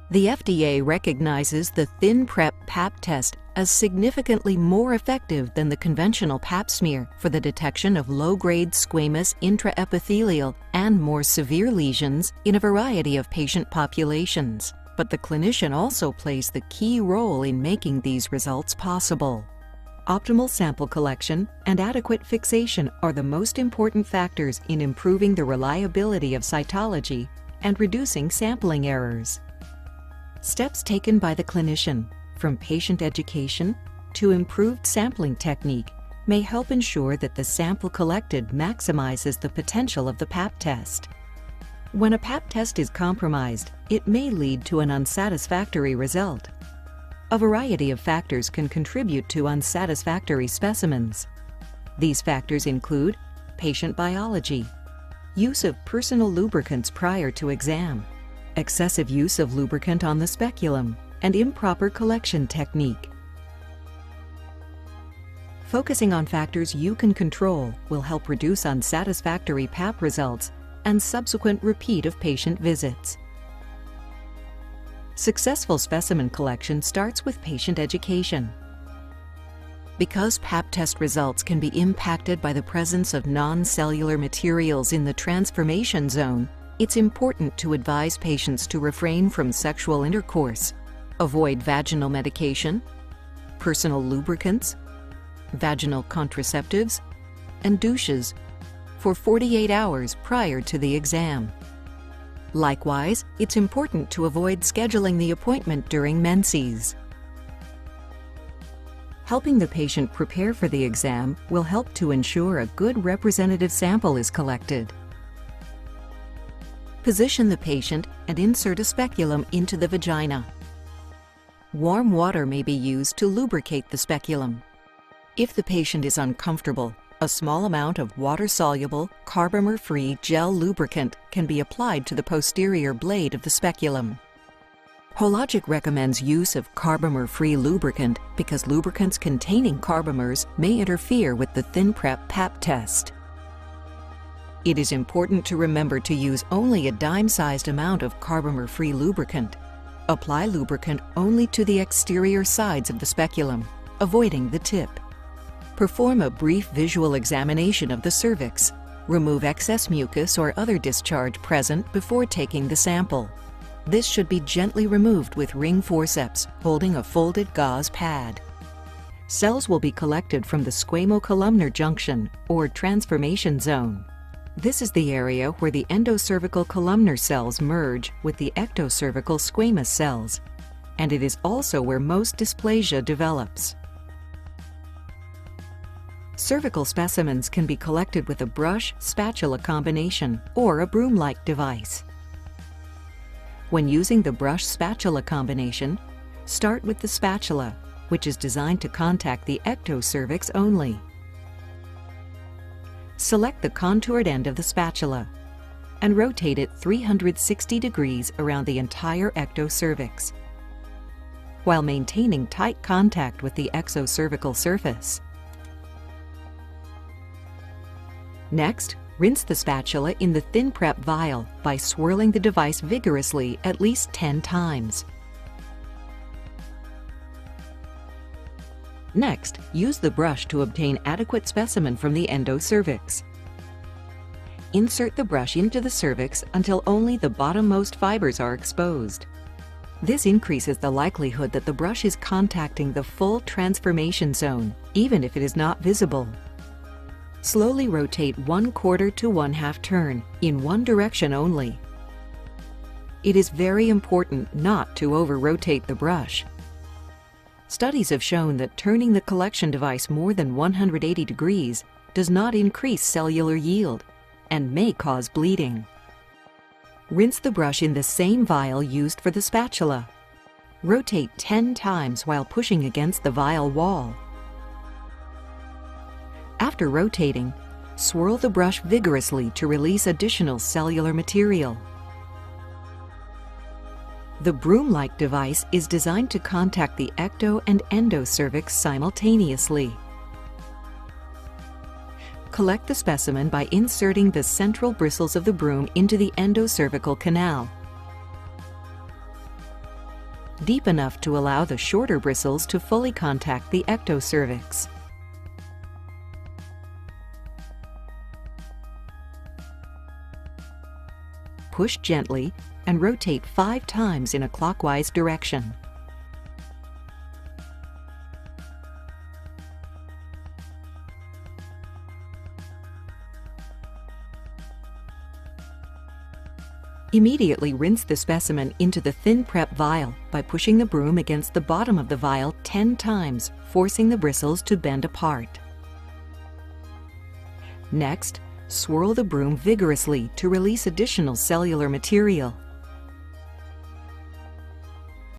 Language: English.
The FDA recognizes the Thinprep Pap test as significantly more effective than the conventional Pap smear for the detection of low-grade squamous intraepithelial and more severe lesions in a variety of patient populations. But the clinician also plays the key role in making these results possible. Optimal sample collection and adequate fixation are the most important factors in improving the reliability of cytology and reducing sampling errors. Steps taken by the clinician, from patient education to improved sampling technique, may help ensure that the sample collected maximizes the potential of the Pap test. When a Pap test is compromised, it may lead to an unsatisfactory result. A variety of factors can contribute to unsatisfactory specimens. These factors include patient biology, use of personal lubricants prior to exam, excessive use of lubricant on the speculum, and improper collection technique. Focusing on factors you can control will help reduce unsatisfactory Pap results and subsequent repeat of patient visits. Successful specimen collection starts with patient education. Because Pap test results can be impacted by the presence of non-cellular materials in the transformation zone, it's important to advise patients to refrain from sexual intercourse, avoid vaginal medication, personal lubricants, vaginal contraceptives, and douches for 48 hours prior to the exam. Likewise, it's important to avoid scheduling the appointment during menses. Helping the patient prepare for the exam will help to ensure a good representative sample is collected. Position the patient and insert a speculum into the vagina. Warm water may be used to lubricate the speculum. If the patient is uncomfortable, a small amount of water-soluble, carbomer-free gel lubricant can be applied to the posterior blade of the speculum. Hologic recommends use of carbomer-free lubricant because lubricants containing carbomers may interfere with the Thinprep Pap test. It is important to remember to use only a dime-sized amount of carbomer-free lubricant. Apply lubricant only to the exterior sides of the speculum, avoiding the tip. Perform a brief visual examination of the cervix. Remove excess mucus or other discharge present before taking the sample. This should be gently removed with ring forceps, holding a folded gauze pad. Cells will be collected from the squamocolumnar junction, or transformation zone. This is the area where the endocervical columnar cells merge with the ectocervical squamous cells, and it is also where most dysplasia develops. Cervical specimens can be collected with a brush-spatula combination or a broom-like device. When using the brush-spatula combination, start with the spatula, which is designed to contact the ectocervix only. Select the contoured end of the spatula and rotate it 360 degrees around the entire ectocervix, while maintaining tight contact with the exocervical surface. Next, rinse the spatula in the Thinprep vial by swirling the device vigorously at least 10 times. Next, use the brush to obtain adequate specimen from the endocervix. Insert the brush into the cervix until only the bottommost fibers are exposed. This increases the likelihood that the brush is contacting the full transformation zone, even if it is not visible. Slowly rotate 1/4 to 1/2 turn in one direction only. It is very important not to over-rotate the brush. Studies have shown that turning the collection device more than 180 degrees does not increase cellular yield and may cause bleeding. Rinse the brush in the same vial used for the spatula. Rotate 10 times while pushing against the vial wall. After rotating, swirl the brush vigorously to release additional cellular material. The broom-like device is designed to contact the ecto and endocervix simultaneously. Collect the specimen by inserting the central bristles of the broom into the endocervical canal. deep enough to allow the shorter bristles to fully contact the ectocervix. Push gently and rotate 5 times in a clockwise direction. Immediately rinse the specimen into the Thinprep vial by pushing the broom against the bottom of the vial 10 times, forcing the bristles to bend apart. Next, swirl the broom vigorously to release additional cellular material.